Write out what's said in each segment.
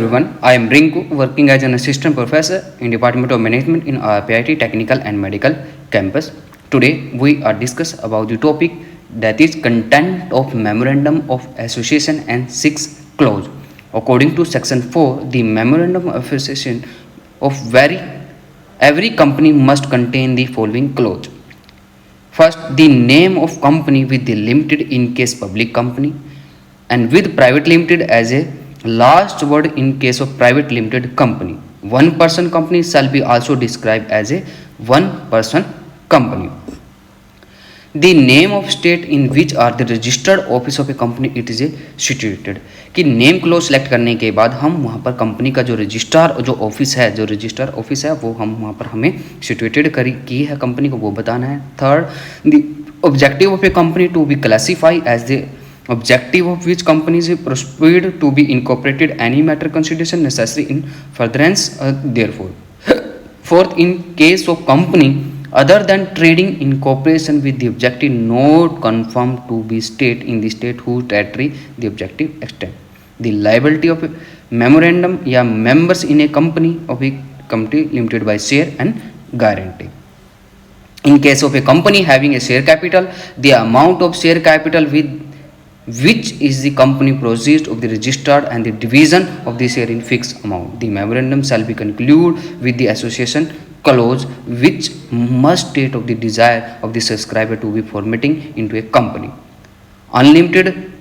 Everyone, I am Rinku, working as an assistant professor in Department of Management in RPIT Technical and Medical Campus. Today, we are discuss about the topic that is content of Memorandum of Association and 6 clause. According to Section 4, the Memorandum of Association of every company must contain the following clause. First, the name of company with the limited in case public company and with private limited as a last word in case of private limited company. One person company shall be also described as a one person company. The name of state in which are the registered office of a company it is a situated. कि name close select करने के बाद हम वहाँ पर company का जो registrar जो ऑफिस है वो हम वहाँ पर हमें सिचुएटेड की है कंपनी को वो बताना है. Third, the objective of a company to be classify as the objective of which companies proceed to be incorporated any matter consideration necessary in furtherance therefore. Fourth, in case of company other than trading in cooperation with the objective not confirmed to be state in the state whose territory the objective extend. The liability of a memorandum या members in a company of a company limited by share and guarantee. In case of a company having a share capital, the amount of share capital with which is the company proceeds of the registered and the division of the share in fixed amount. The memorandum shall be concluded with the association clause which must state of the desire of the subscriber to be formatting into a company. Unlimited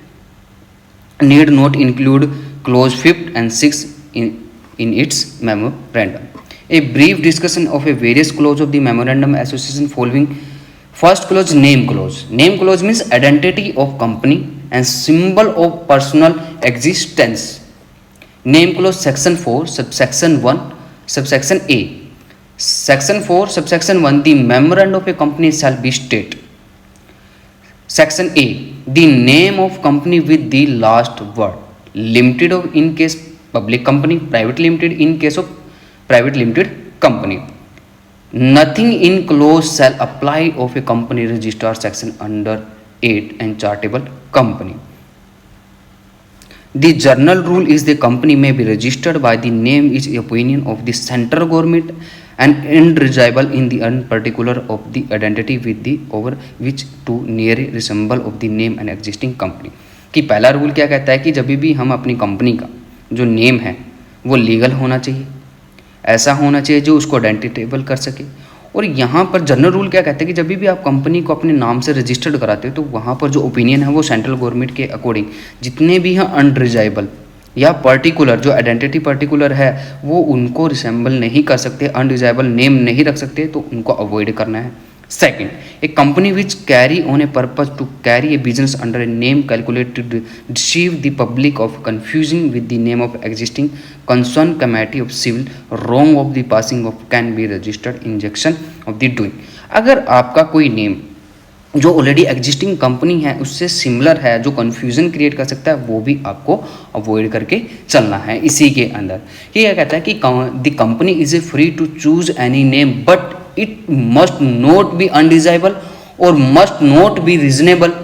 need not include clause 5th and 6th in its memorandum. A brief discussion of a various clause of the memorandum association following. First clause, name clause. Name clause means identity of company and symbol of personal existence. Name clause section 4 subsection 1 subsection A. Section 4 subsection 1, the memorandum of a company shall be state. Section A, the name of company with the last word. Limited of in case public company, private limited in case of private limited company. Nothing in clause shall apply of a company registered section under 8 and charitable company. The general rule is the company may be registered by the name is opinion of the central government and indivisible in the particular of the identity with the over which to nearly resemble of the name and existing company. कि पहला rule क्या कहता है कि जब भी हम अपनी कंपनी का जो नेम है वो लीगल होना चाहिए, ऐसा होना चाहिए जो उसको आइडेंटिटेबल कर सके. और यहाँ पर जनरल रूल क्या कहते हैं कि जब भी आप कंपनी को अपने नाम से रजिस्टर्ड कराते हो तो वहाँ पर जो ओपिनियन है वो सेंट्रल गवर्नमेंट के अकॉर्डिंग जितने भी हैं अनरिजाइबल या पर्टिकुलर जो आइडेंटिटी पर्टिकुलर है वो उनको रिसेंबल नहीं कर सकते, अनरिजाइबल नेम नहीं रख सकते, तो उनको अवॉइड करना है. Second, a company which carry on a purpose to carry a business under a name calculated to deceive the public of confusing with the name of existing concerned committee of civil wrong of the passing of can be registered injection of the doing. अगर आपका कोई name जो already existing company है उससे similar है जो confusion create कर सकता है वो भी आपको अवॉइड करके चलना है. इसी के अंदर ये क्या कहता है कि the company is a free to choose any name but it must not be undesirable or must not be reasonable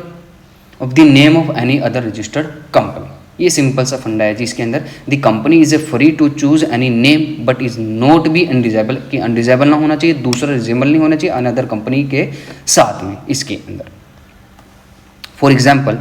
of the name of any other registered company. ये सिंपल सा फंडा है जिसके अंदर the company is a free to choose any name but is not be undesirable, कि undesirable ना होना चाहिए, दूसरा रिजेबल नहीं होना चाहिए अनदर कंपनी के साथ में. इसके अंदर फॉर एग्जाम्पल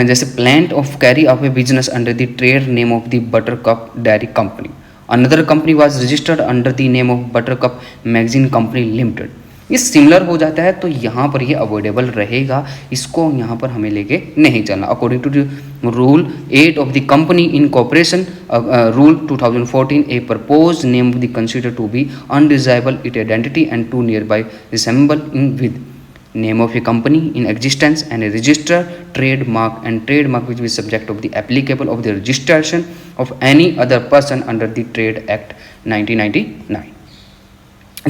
जैसे plant of carry off A business under the trade name of the buttercup dairy company. Another company was registered under the name of Buttercup Magazine Company Limited. ये similar हो जाता है तो यहाँ पर ये अवॉइडेबल रहेगा, इसको यहाँ पर हमें लेके नहीं चलना. According to rule 8 of the company incorporation rule 2014, a propose name of the consider to be undesirable it identity and to nearly resembling with name of a company in existence and a registered trademark and trademark which is subject of the applicable of the registration of any other person under the Trade Act 1999.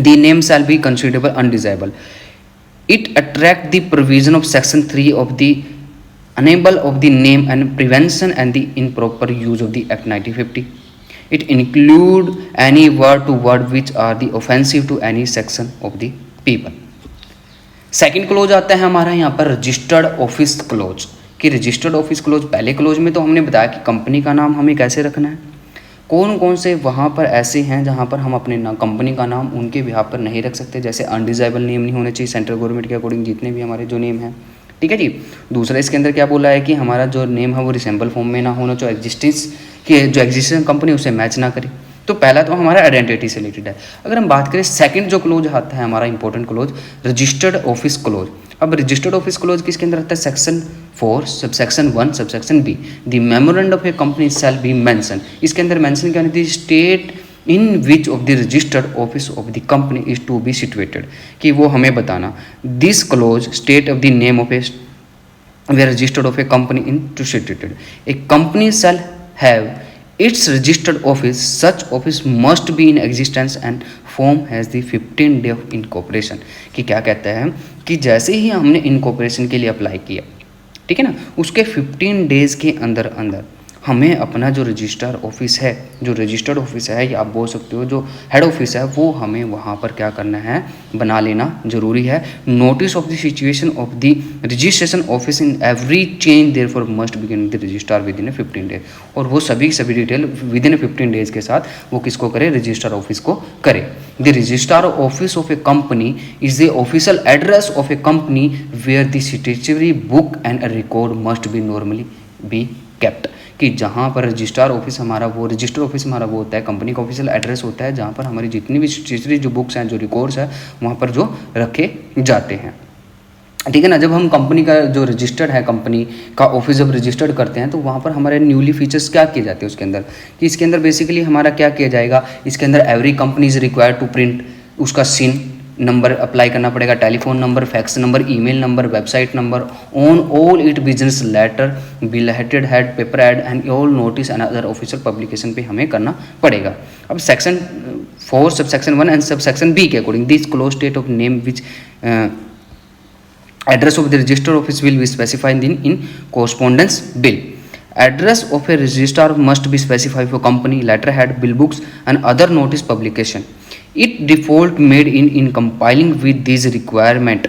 The name shall be considerable undesirable. It attract the provision of section 3 of the enable of the name and prevention and the improper use of the Act 1950. It include any word to word which are the offensive to any section of the people. Second close आता है हमारा यहाँ पर registered office close. कि registered office close पहले close में तो हमने बताया कि कंपनी का नाम हमें कैसे रखना है, कौन कौन से वहाँ पर ऐसे हैं जहाँ पर हम अपने कंपनी का नाम उनके बिहाफ पर नहीं रख सकते, जैसे अनडिजाइबल नेम नहीं होने चाहिए सेंट्रल गवर्नमेंट के अकॉर्डिंग जितने भी हमारे जो नेम हैं, ठीक है जी। दूसरा इसके अंदर क्या बोला है कि हमारा जो नेम है वो रिसेंबल फॉर्म में ना होना, जो एग्जिस्टिंग कंपनी उसे मैच ना करे। तो पहला तो हमारा आइडेंटिटी से रिलेटेड है। अगर हम बात करें सेकंड जो क्लोज आता है हमारा important clause, registered office clause. अब रजिस्टर्ड ऑफिस क्लोज किसके अंदर आता है? Section 4 subsection 1 subsection B, the memorandum of a company shall be mention. इसके अंदर मेंशन क्या होती है? State in which of the registered office of the company is to be situated, कि वो हमें बताना। This clause state of the name of a were registered of a company in to situated. A company shall have its registered office. Such office must be in existence and form has the 15 day of incorporation. कि क्या कहता है कि जैसे ही हमने incorporation के लिए apply किया, ठीक है ना, उसके 15 डेज के अंदर अंदर हमें अपना जो रजिस्टर ऑफिस है, जो रजिस्टर्ड ऑफिस है या आप बोल सकते हो जो हेड ऑफिस है, वो हमें वहाँ पर क्या करना है? बना लेना जरूरी है। Notice of the situation of the registration office in every change therefore must begin the registrar with in 15 days. और वो सभी डिटेल विद इन 15 डेज के साथ वो किसको करे? रजिस्टर ऑफिस को करे। The registrar office of a company is the official address of a company where the statutory book and record must be normally be kept. कि जहाँ पर रजिस्ट्रार ऑफिस हमारा, वो रजिस्टर ऑफिस हमारा वो होता है, कंपनी का ऑफिशियल एड्रेस होता है, जहाँ पर हमारी जितनी भी स्टेशनरी जो बुक्स हैं, जो रिकॉर्ड्स हैं, वहाँ पर जो रखे जाते हैं, ठीक है ना। जब हम कंपनी का जो रजिस्टर्ड है, कंपनी का ऑफिस जब रजिस्टर्ड करते हैं, तो वहाँ पर हमारे न्यूली फीचर्स क्या किए जाते हैं उसके अंदर, कि इसके अंदर बेसिकली हमारा क्या किया जाएगा? इसके अंदर every company is required to print उसका सिन नंबर अप्लाई करना पड़ेगा, telephone number, fax number, email number, website number on all it business letter, bill headed head, paper ad and all notice and other official publication पे हमें करना पड़ेगा। अब section 4 subsection 1 and subsection B के according this clause state of name which address of the register office will be specified in correspondence bill. Address of a registrar must be specified for company letterhead, bill books and other notice publication. It default made in compiling with these requirement,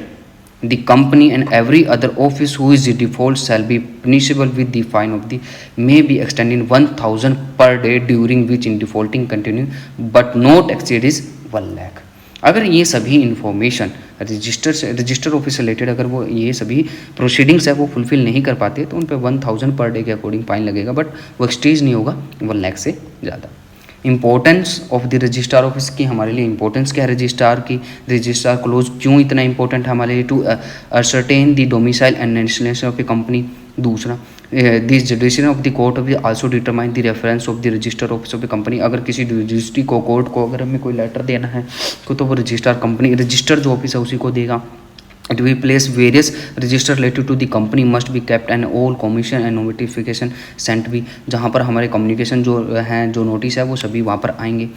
the company and every other office who is the default shall be punishable with the fine of the may be extended 1000 per day, during which in defaulting continue but not exceed is 1 lakh. अगर ये सभी information register office से related अगर वो ये सभी proceedings है वो फुलफिल नहीं कर पाते, तो उन पे 1000 पर डे के अकॉर्डिंग फाइन लगेगा, बट वो एक्सटेज नहीं होगा 1 लाख से ज़्यादा। Importance of the registrar office की हमारे लिए इंपॉर्टेंस क्या है? रजिस्ट्रार की, रजिस्ट्रार क्लोज क्यों इतना इंपॉर्टेंट है हमारे लिए? To ascertain the domicile and nationalization of a company. दूसरा, this decision of the court of the also determine the reference of the register office of the company. अगर किसी registry को, court को अगर हमें कोई लेटर देना है तो वो रजिस्ट्रार कंपनी, रजिस्टर जो ऑफिस है उसी को देगा। It will place various register related to the company must be kept and all commission and notification sent भी, जहाँ पर हमारे कम्युनिकेशन जो हैं, जो नोटिस है वो सभी वहाँ पर आएंगे।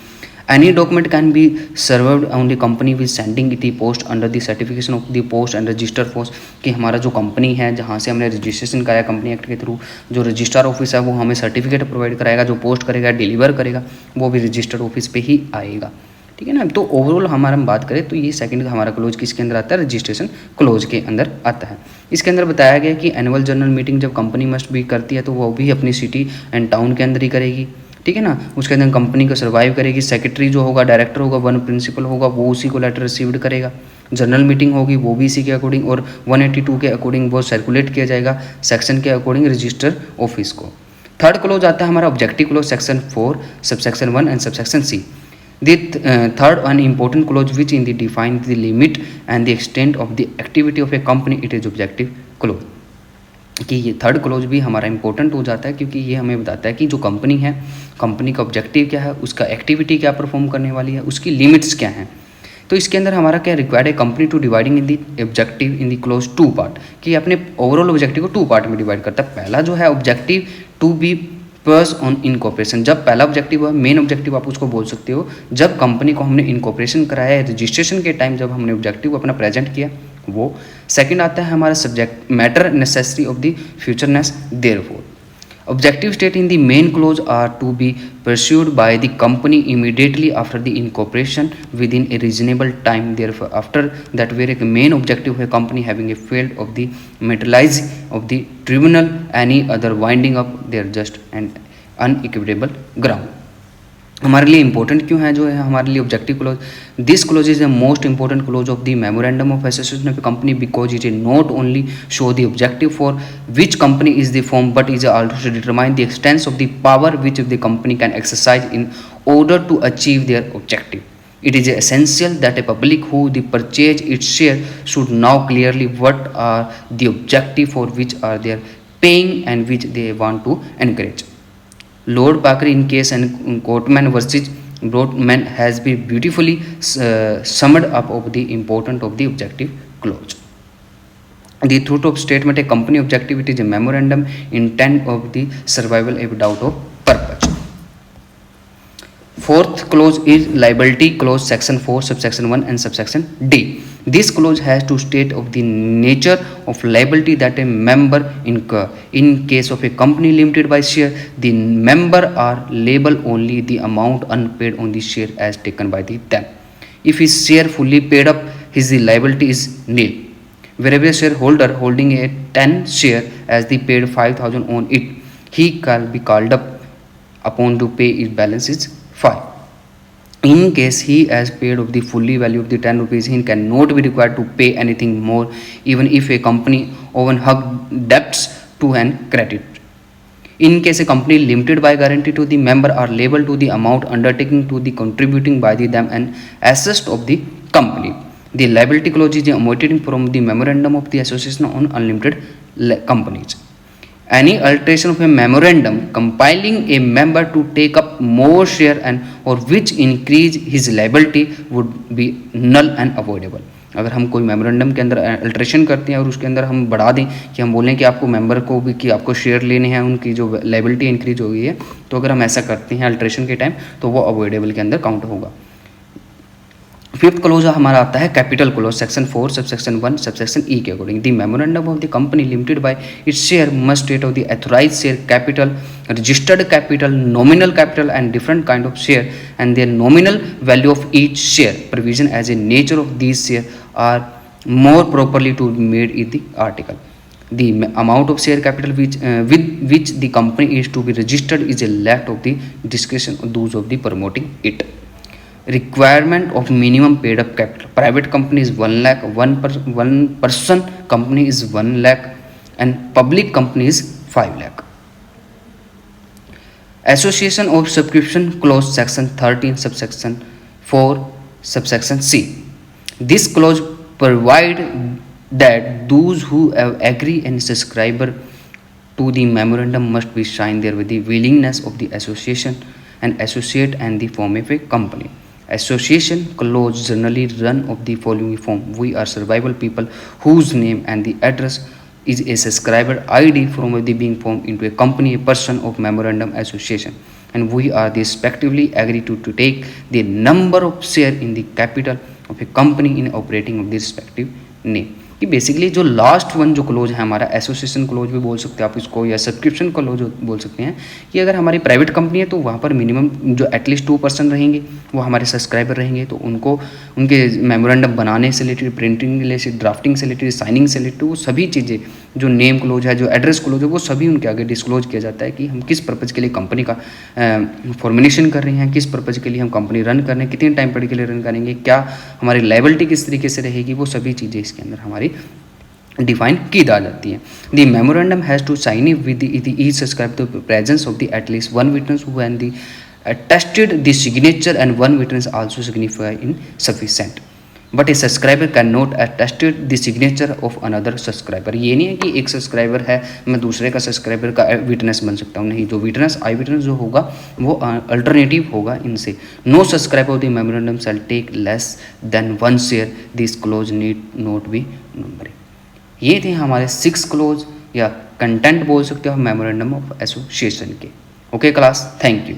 Any document can be served on the company with sending the post under the certification of the post and register force। कि हमारा जो कंपनी है जहाँ से हमने रजिस्ट्रेशन कराया कंपनी एक्ट के थ्रू, जो रजिस्ट्रार ऑफिस है वो हमें सर्टिफिकेट प्रोवाइड कराएगा, जो पोस्ट करेगा, डिलीवर करेगा, वो भी रजिस्टर्ड ऑफिस पे ही आएगा, ठीक है ना। तो ओवरऑल हमारा हम बात करें तो ये सेकंड का हमारा क्लोज किसके अंदर आता है? रजिस्ट्रेशन क्लोज के अंदर आता है। इसके अंदर बताया गया कि एनुअल जनरल मीटिंग जब कंपनी मस्ट भी करती है तो वो भी अपनी सिटी एंड टाउन के अंदर ही करेगी, ठीक है ना। उसके अंदर कंपनी को सर्वाइव करेगी। सेक्रेटरी जो होगा, डायरेक्टर होगा, 1 प्रिंसिपल होगा, वो उसी को लेटर रिसीव्ड करेगा। जनरल मीटिंग होगी वो भी इसी के अकॉर्डिंग, और 182 के अकॉर्डिंग वो सर्कुलेट किया जाएगा सेक्शन के अकॉर्डिंग रजिस्टर ऑफिस को। थर्ड क्लोज आता है हमारा objective clause, section 4 subsection 1 and subsection C. The third one important clause which in the define the limit and the extent of the activity of a company, it is objective clause। कि ये third close भी हमारा important हो जाता है क्योंकि ये हमें बताता है कि जो कंपनी है, कंपनी का ऑब्जेक्टिव क्या है, उसका एक्टिविटी क्या परफॉर्म करने वाली है, उसकी लिमिट्स क्या हैं। तो इसके अंदर हमारा क्या रिक्वायर्ड है? Company to dividing in the objective in the clause 2 part, कि अपने ओवरऑल ऑब्जेक्टिव को 2 पार्ट में डिवाइड करता है। पहला जो है objective to be pursue on incorporation. जब पहला ऑब्जेक्टिव है, मेन ऑब्जेक्टिव आप उसको बोल सकते हो, जब कंपनी को हमने इनकॉर्पोरेशन कराया है, रजिस्ट्रेशन के टाइम जब हमने ऑब्जेक्टिव अपना प्रेजेंट किया वो। सेकंड आता है हमारा subject matter necessary of the futureness therefore. Objective state in the main clause are to be pursued by the company immediately after the incorporation within a reasonable time. Therefore, after that, where a main objective of a company having a failed of the materialize of the tribunal any other winding up their just and unequivocal ground. हमारे लिए important क्यों है, जो है हमारे लिए objective close. This close is the most important close of the memorandum of association of a company because it not only show the objective for which company is the form but is also determine the expanse of the power which the company can exercise in order to achieve their objective. It is essential that a public who the purchase its share should know clearly what are the objective for which are they paying and which they want to encourage. Lord Parker in case and Courtman versus Broadman has been beautifully summed up of the importance of the objective clause. The truth of statement a company objective it is a memorandum intent of the survival without of purpose. Fourth clause is liability clause section 4 subsection 1 and subsection D. This clause has to state of the nature of liability that a member incur. In case of a company limited by share, the member are liable only the amount unpaid on the share as taken by them. If his share fully paid up, his liability is nil. Wherever a shareholder holding a 10 share as the paid 5,000 on it, he can be called up upon to pay his balance is 5. In case he has paid of the fully value of the 10 rupees, he cannot be required to pay anything more, even if a company overhug debts to an credit. In case a company limited by guarantee to the member are liable to the amount undertaking to the contributing by the them and assessed of the company. The liability clause is omitted from the memorandum of the association on unlimited companies. Any alteration of a memorandum compelling a member to take up more share and or which increase his liability would be null and avoidable. अगर हम कोई memorandum के अंदर alteration करते हैं और उसके अंदर हम बढ़ा दें कि हम बोलें कि आपको मेंबर को भी कि आपको शेयर लेने हैं, उनकी जो लाइबिलिटी इंक्रीज हो गई है, तो अगर हम ऐसा करते हैं अल्ट्रेशन के टाइम तो वो अवॉइडेबल के अंदर काउंट होगा. फिफ्थ क्लोज हमारा आता है capital clause section 4 subsection 1 subsection E के according. The memorandum of the company limited by its share must state of the authorised share capital, registered capital, nominal capital and different kind of share and their nominal value of each share provision as a nature of these share are more properly to be made in the article. The amount of share capital with which the company is to be registered is a left of the discretion of those of the promoting it. Requirement of minimum paid up capital. Private company is 1 lakh, one person company is 1 lakh and public company is 5 lakh. Association of subscription clause section 13 subsection 4 subsection C. This clause provide that those who have agree and subscriber to the memorandum must be signed there with the willingness of the association and associate and the form of a company. Association clause generally run of the following form. We are survival people whose name and the address is a subscriber ID from the being formed into a company, a person of memorandum association, and we are the respectively agree to take the number of share in the capital of a company in operating of the respective name. कि basically जो last one जो close है हमारा association close भी बोल सकते हैं आप इसको, या सब्सक्रिप्शन क्लोज बोल सकते हैं, कि अगर हमारी प्राइवेट कंपनी है तो वहाँ पर मिनिमम जो एटलीस्ट 2% रहेंगे वो हमारे सब्सक्राइबर रहेंगे, तो उनको उनके मेमोरेंडम बनाने से रिलेटेड, प्रिंटिंग रिलेटेड, ड्राफ्टिंग से रिलेटेड, साइनिंग से रिलेटेड, वो सभी चीज़ें जो नेम क्लोज है, जो एड्रेस क्लोज है, वो सभी उनके आगे डिस्क्लोज किया जाता है कि हम किस पर्पज़ के लिए कंपनी का फॉर्मेशन कर रहे हैं, किस पर्पज़ के लिए हम कंपनी रन कर रहे हैं, कितने टाइम पीरियड के लिए रन करेंगे, क्या हमारी लायबिलिटी किस तरीके से रहेगी, वो सभी चीज़ें इसके अंदर हमारी डिफाइन की जा जाती है. The memorandum has to sign if with each subscribe the presence of the at least one witness who and the attested the signature and one witness also signify insufficient. But a subscriber cannot attest the signature of another subscriber. ये नहीं है कि एक subscriber है मैं दूसरे का subscriber का विटनेस बन सकता हूँ, नहीं, जो विटनेस आई विटनेस जो होगा वो अल्टरनेटिव होगा इनसे. No subscriber of the memorandum shall take less than 1 share, this clause need not be numbering. ये थे हमारे 6 क्लोज या कंटेंट बोल सकते हो मेमोरेंडम ऑफ एसोसिएशन के. Okay class, thank you.